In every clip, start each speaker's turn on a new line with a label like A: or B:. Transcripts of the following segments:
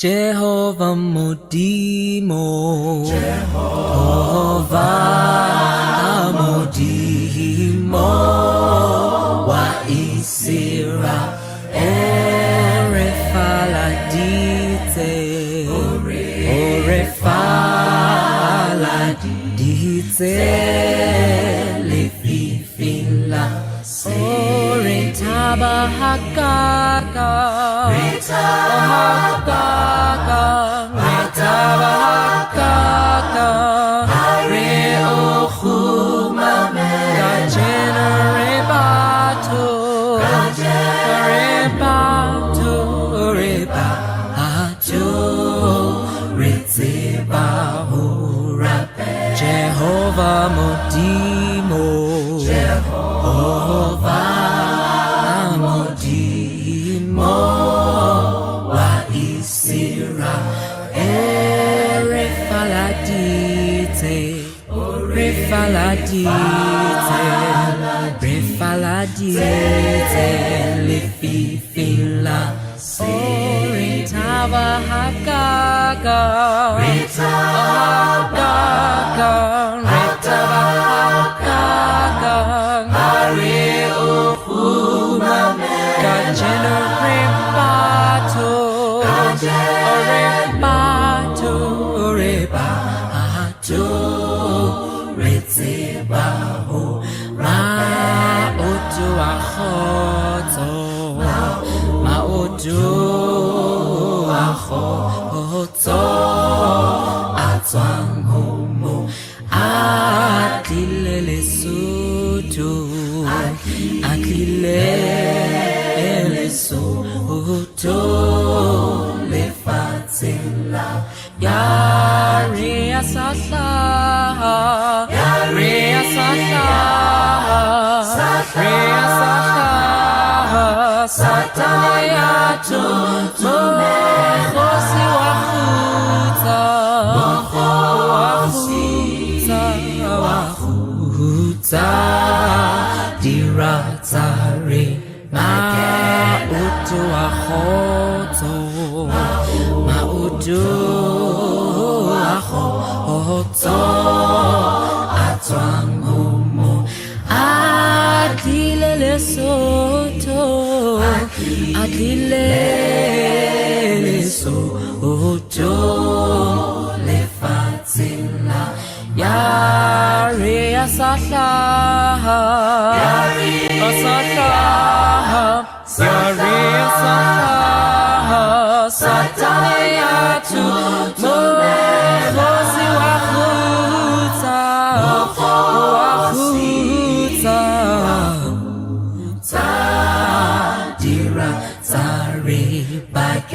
A: Jehovah Modimo, Jehovah Modimo, wa isira orefaladite, orefaladite, lefifila, oretabahakaka, Jehovah Modimo, Jehovah Modimo, wa isira orefaladite, orefaladite, lefifila, oretabahakaka, Satanayatu Mohosi Wahuta Diratari Mautu Ahoto Atwang Homo Adilele Soto Akilele Soto Lefatila Yari Asatla Yari Asatla Satanayatu Mohosi Wahuta Sorry, back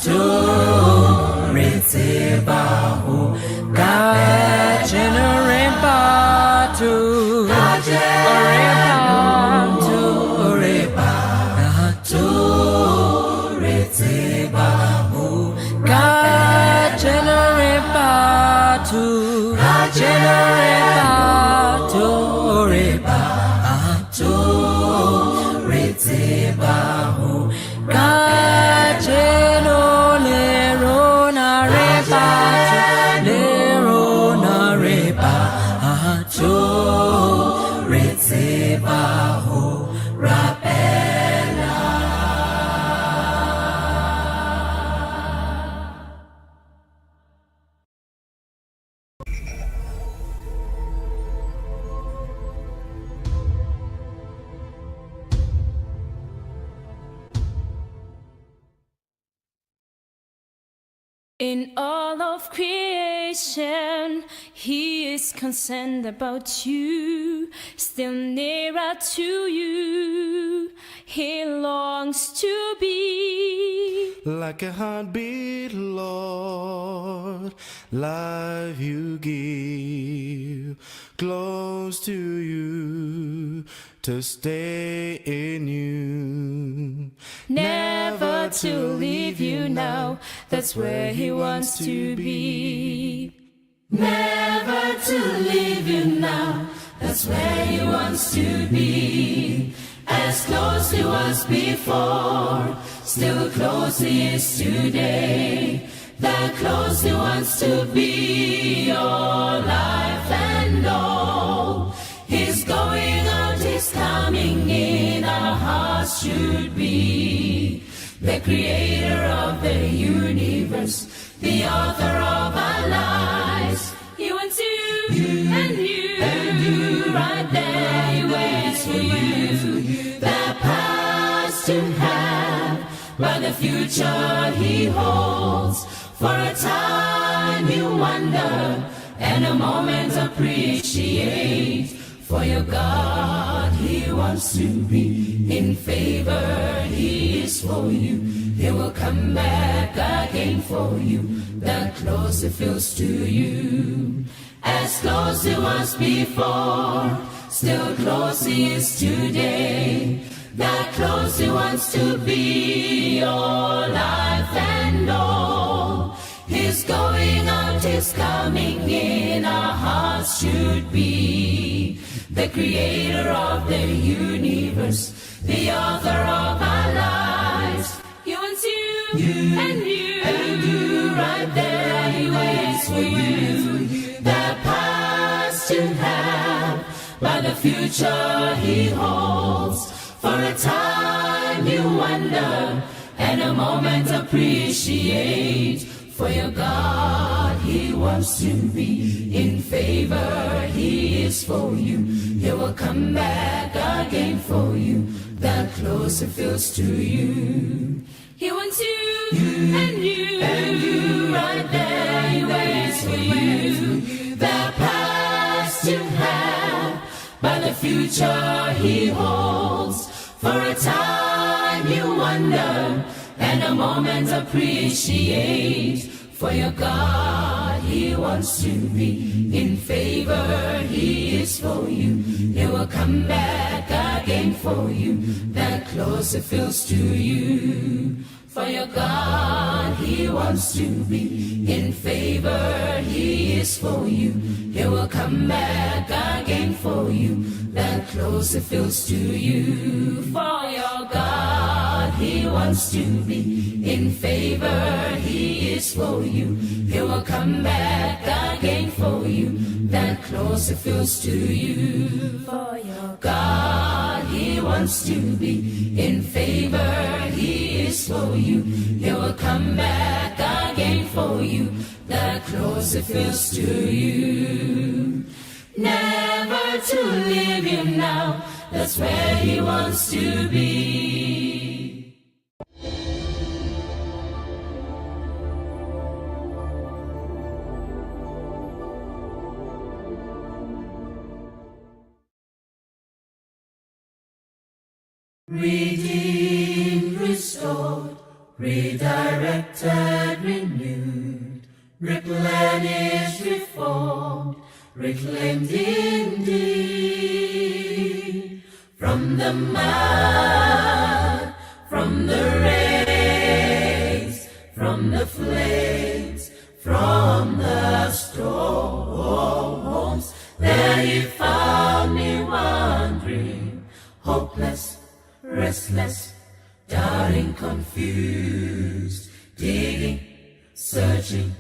A: to Ritseba Hu Gajenariba to Reba to Ritseba Hu Gajenariba to Reba to Ritseba Hu Gajeno Lerona Reba Lerona Reba to Ritseba Hu Rapella.
B: In all of creation, He is concerned about you, still nearer to you. He longs to be
C: like a heartbeat, Lord, life you give, close to you, to stay in you.
B: never to leave you now. That's where He wants to be. Never to leave you now. That's where He wants to be. As close He was before, still close He is today. That close He wants to be, your life and all. He's going out, He's coming in, our hearts should be. The creator of the universe, the author of our lives. He wants you and you right there. He waits for you. The past to have, but the future He holds. For a time you wonder, and a moment appreciate. For your God, He wants to be in favor. He is for you. He will come back again for you. The closer He feels to you, as close He was before, still close He is today. That close He wants to be, your life and all. He's going out, He's coming in, our hearts should be. The creator of the universe, the author of our lives. He wants you and you right there. He waits for you. The past to have, but the future He holds. For a time you wonder, and a moment appreciate. For your God, He wants to be in favor. He is for you. He will come back again for you. The closer He feels to you. He wants you and you right there. He waits for you. The past to have, but the future He holds. For a time you wonder, and a moment appreciate. For your God, He wants to be in favor. He is for you. He will come back again for you. The closer He feels to you. For your God, He wants to be in favor. He is for you. He will come back again for you. The closer He feels to you. For your God, He wants to be in favor. He is for you. He will come back again for you. The closer He feels to you. For your God, He wants to be in favor. He is for you. He will come back again for you. The closer He feels to you. Never to leave you now. That's where He wants to be.
A: Redeemed, restored,
B: redirected, renewed, replenished, reformed, reclaimed indeed. From the mud, from the rays, from the flames, from the storms, there he found me wandering, hopeless, restless, doubting, confused, digging, searching,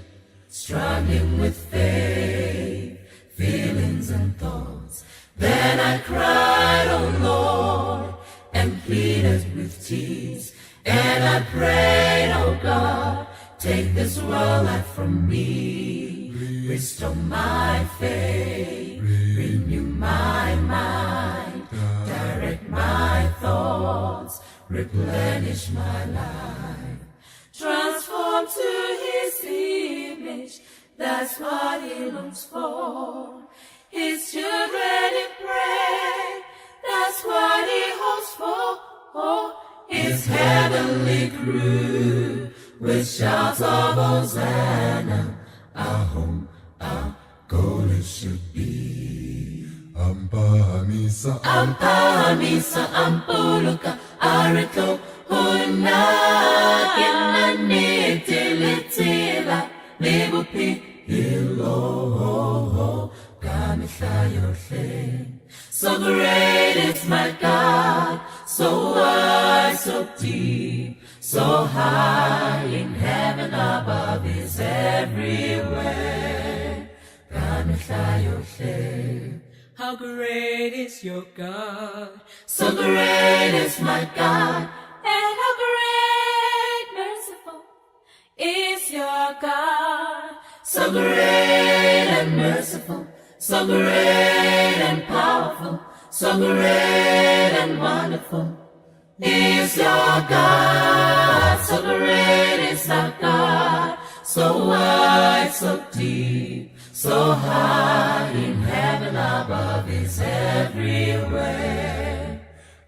B: struggling with faith, feelings and thoughts. Then I cried, oh Lord, and pleaded with tears, and I prayed, oh God, take this world life from me, restore my faith, renew my mind, direct my thoughts, replenish my life, transform to his image. That's what he longs for. His children in pray. That's what he hopes for. Oh, his heavenly crew with shouts of Hosanna. Our home, our goal it should be.
D: Ampahamisa,
B: Ampahamisa, Ampuluka, Arito, Huna, Kinanitila, Libupi, Hilo, Kamisa, your thing. So great is my God, so wide, so deep, so high in heaven above is everywhere. Kamisa, your thing.
A: How great is your God?
B: So great is my God, and how great, merciful is your God. So great and merciful, so great and powerful, so great and wonderful is your God. So great is our God, so wide, so deep, so high in heaven above is everywhere.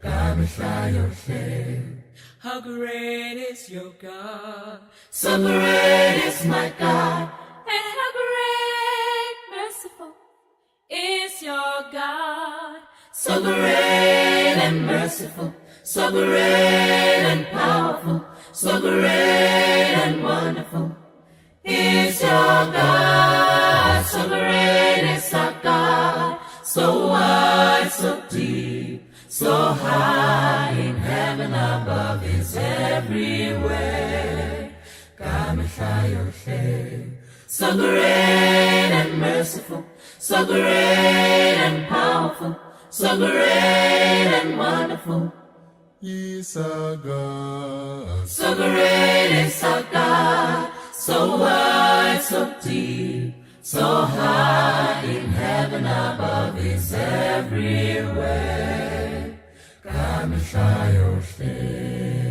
B: Kamisa your shame.
A: How great is your God?
B: So great is my God, and how great, merciful is your God. So great and merciful, so great and powerful, so great and wonderful is your God. So great is our God, so wide, so deep, so high in heaven above is everywhere. Kamisa your shame. So great and merciful, so great and powerful, so great and wonderful.
D: Isaga,
B: So great is our God, so wide, so deep, so high in heaven above is everywhere. Kamisa your shame.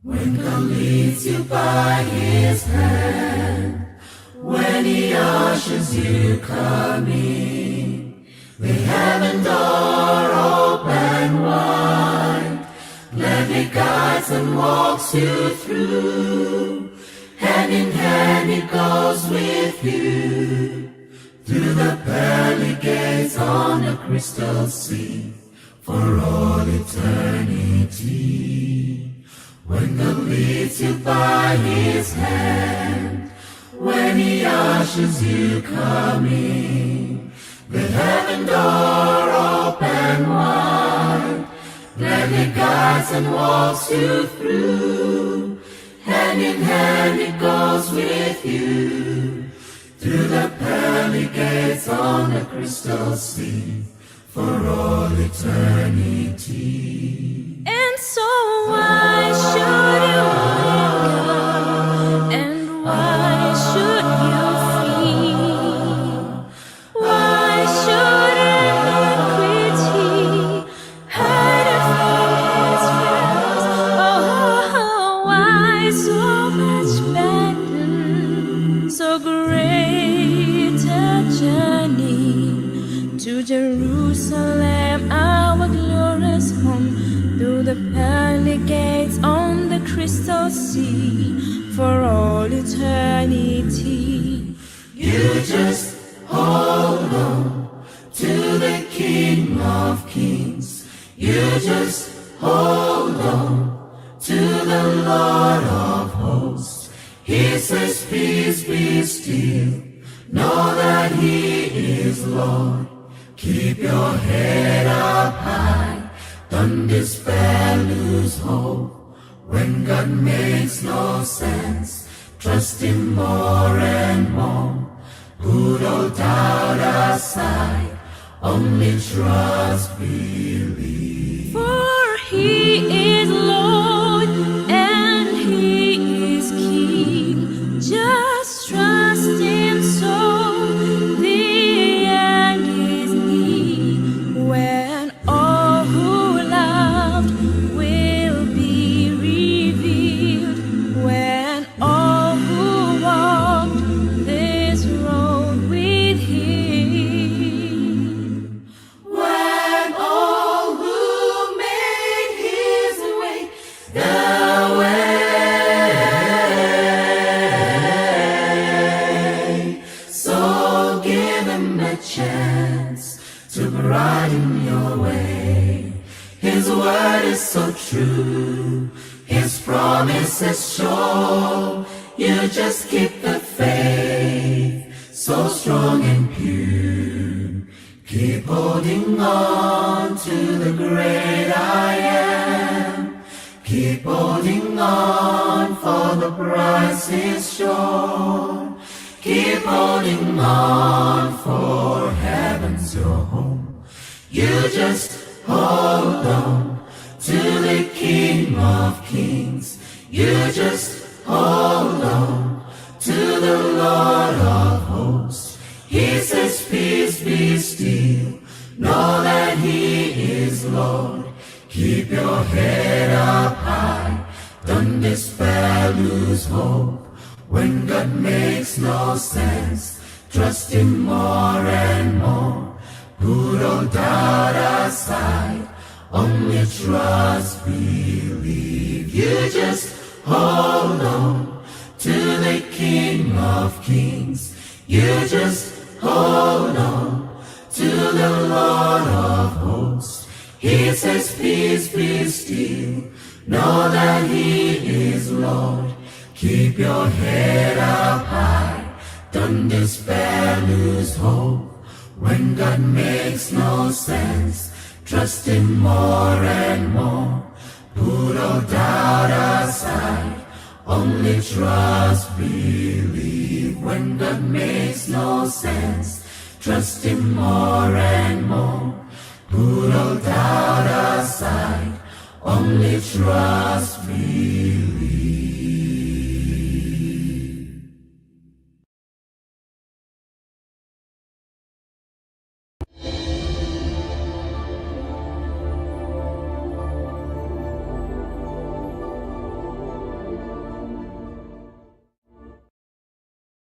B: When God leads you by his hand, when he ushers you coming, the heaven door open wide, gladly guides and walks you through. Hand in hand he goes with you, through the pearly gates on the crystal sea, for all eternity. When God leads you by his hand, when he ushers you coming, the heaven door open wide, gladly guides and walks you through. Hand in hand he goes with you, through the pearly gates on the crystal sea, for all eternity.
E: And so why should you linger? And why should you feel? Why should iniquity hide from his face? Oh, why
B: Jerusalem, our glorious home, through the pearly gates on the crystal sea, for all eternity.
F: You just hold on to the King of Kings. You just hold on to the Lord of hosts. He says, peace be still. Know that He is Lord. Keep your head up high. Don't despair, lose hope. When God makes no sense, trust Him more and more. Put all doubt aside. Only trust, believe.
B: For He is Lord and He is King. Just trust Him so the end is near, when all who loved will be revealed, when all who walked this road with Him.
F: When all who made His way the way, so give Him a chance to brighten your way. His word is so true, His promise is sure. You just keep the faith, so strong and pure. Keep holding on to the great I am. Keep holding on, for the price is sure. Keep holding on, for heaven's your home. You just hold on to the King of Kings. You just hold on to the Lord of hosts. He says, peace be still. Know that He is Lord. Keep your head up high. Don't despair, lose hope. When God makes no sense, trust Him more and more. Put all doubt aside. Only trust, believe. You just hold on to the King of Kings. You just hold on to the Lord of hosts. He says, peace be still. Know that He is Lord. Keep your head up high. Don't despair, lose hope. When God makes no sense, trust Him more and more. Put all doubt aside. Only trust, believe. When God makes no sense, trust Him more and more. Put all doubt aside. Only trust, believe.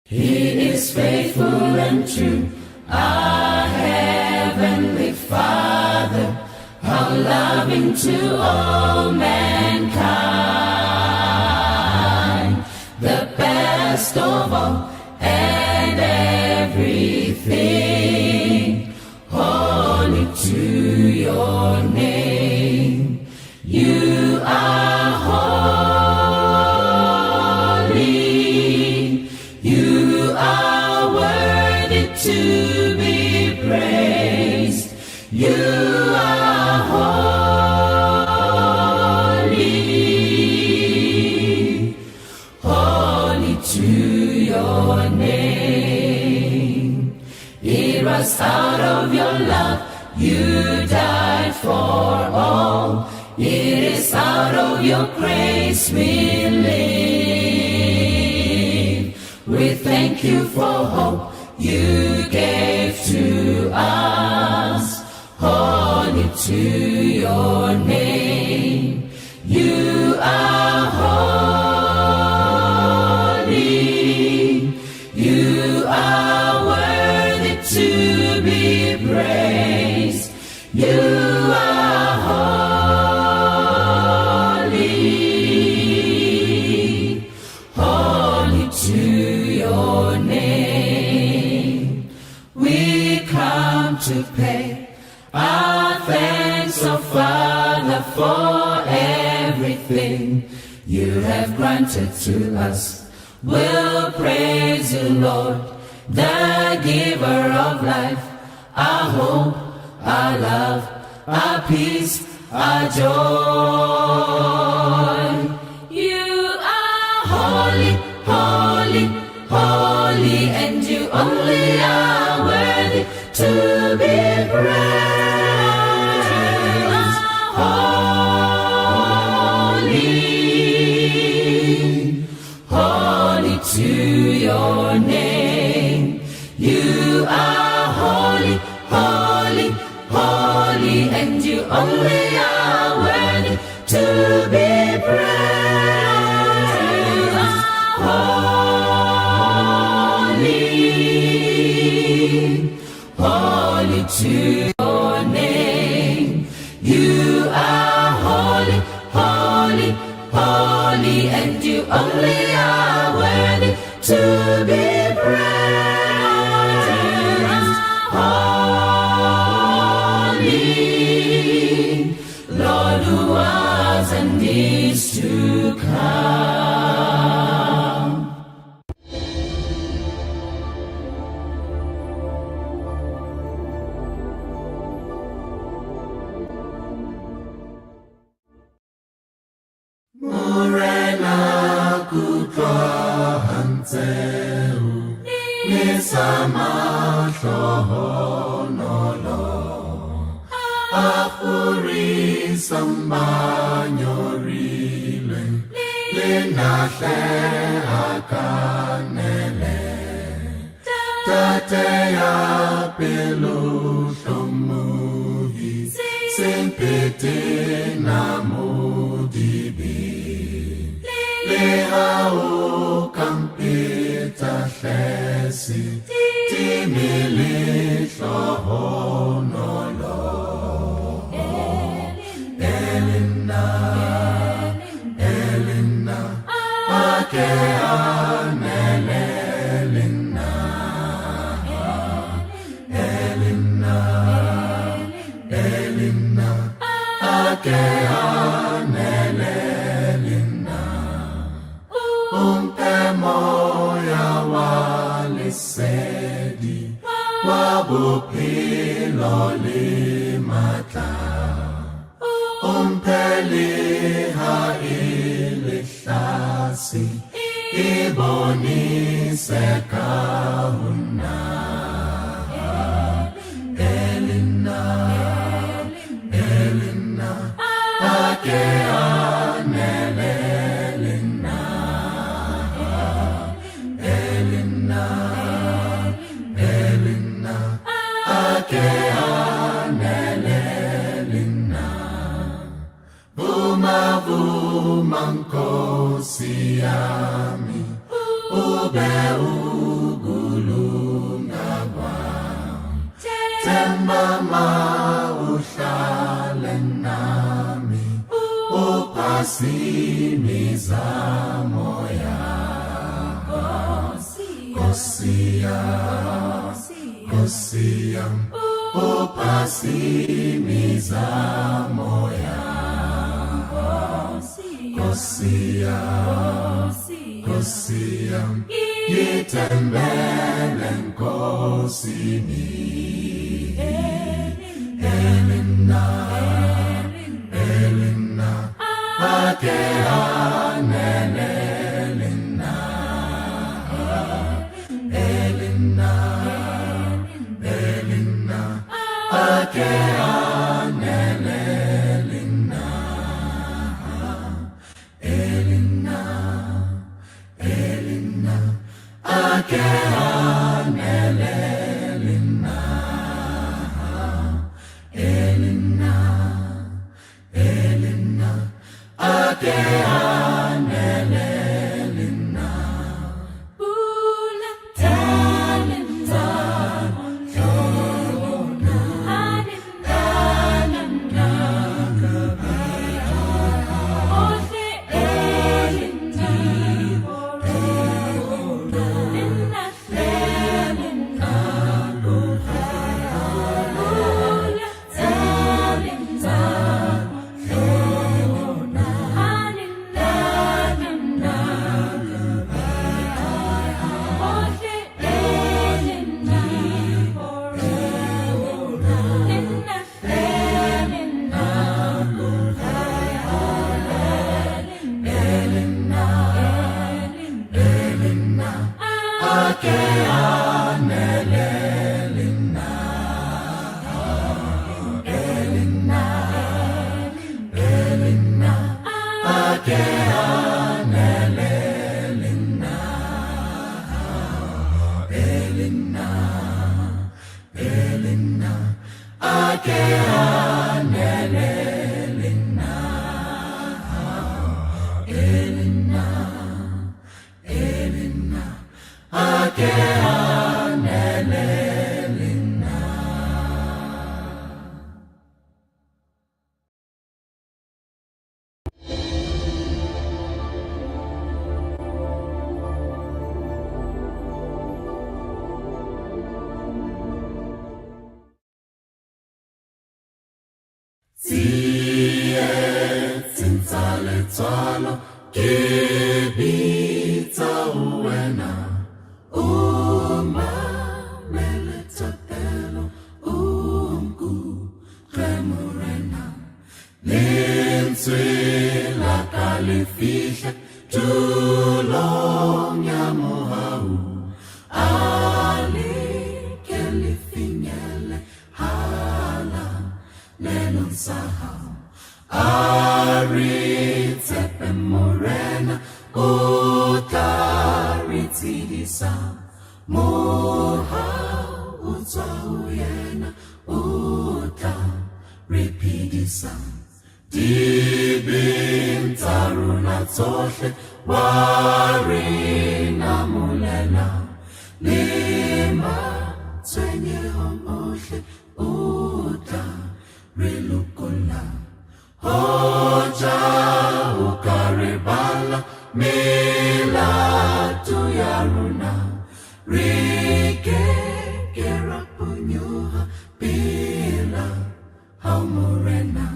F: He is faithful and true, our heavenly Father, how loving to all mankind, the best of all and everything, holy to your name. You are holy, you are worthy to be praised. You are holy, holy to your name. It was out of your love you died for all. It is out of your grace we live. We thank you for hope you gave to us. Holy to your name. You are holy. You are worthy to be praised. You are holy, holy to your name. We come to pay our thanks, oh Father, for everything you have granted to us. We'll praise you, Lord, the giver of life, our hope, our love, our peace, our joy. You are holy, holy, holy, and you only are worthy to be praised. You are holy, holy to your name. You are holy, holy, holy, and you only are worthy to be praised. You are holy, holy to your name. You are holy, holy, holy, and you only are worthy to be praised. You are holy, Lord, who was and is to come.
D: Morena kutwa hantseu Nisamahlohonolo Ahuri sambanyorile Linahle akanele Tateya peluhlomuhi Simpete namudibi Lehau kampita hlesi Timilihlohonolo Elina, Elina Ake anele Elina Elina, Elina Ake anele moya walisedi wabuphilo limatla umpeliha ilihlasi ibonise kahuna Elina Elina ake anele Elina, ake anelelina Vuma vuma nkosi yami Ube ugulunga kwami Temba uhlale nami Uphasimiza moya Kosia, uphasimiza moya Kosia, ngithembele Nkosini Elina, Elina, ake anele Elina Elina, Elina, ake anele Elina Elina, Elina, ake anele Elina Elina, Elina, ake anele Elina Bula talenta ake anelelina elina elina ake anelelina elina elina ake anelelina elina elina ake anelelina. Tsintsalo ke bitsa wena meletapelo kremurena lentswe la kalefisha tulong ya mohau ali kelifinyele hala lenong sahau Ari tepe morena utaritidisa moha utwa uyena utaripidisa dibin taruna toshe warina mulela lima twenye homoshe utarilukula Hoja ukaribala mila tuyaruna rike kerapunyuha bila haumurena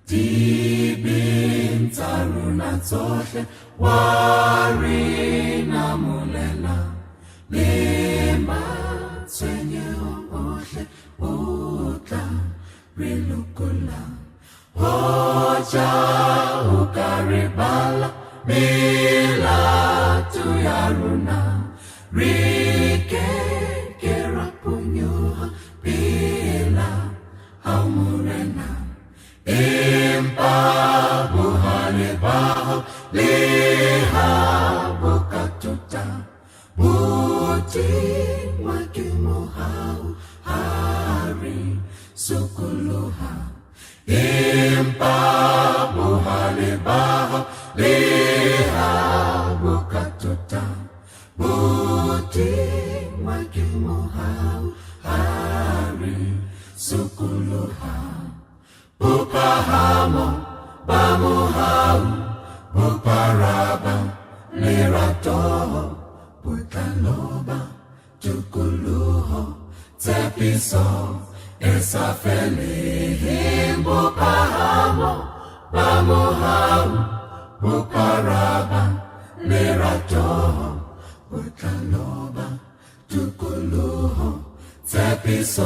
D: dibin taruna toshe warina mulela lima twenye omoshe uta rilukula Hoja ukaribala mila tuyaruna rike kerapunyuha bila haumurena impa buhale baho liha bukatuta buti wakimuhau hari sukuluha Impa buhale baha liha bukatuta buti wakimuhau hari sukuluha bupahamo bamuhau buparaba liratoho butaloba tukuluho tepiso Esafeli bupahamo bamuhau buparaba liratoho butaloba tukuluho tepiso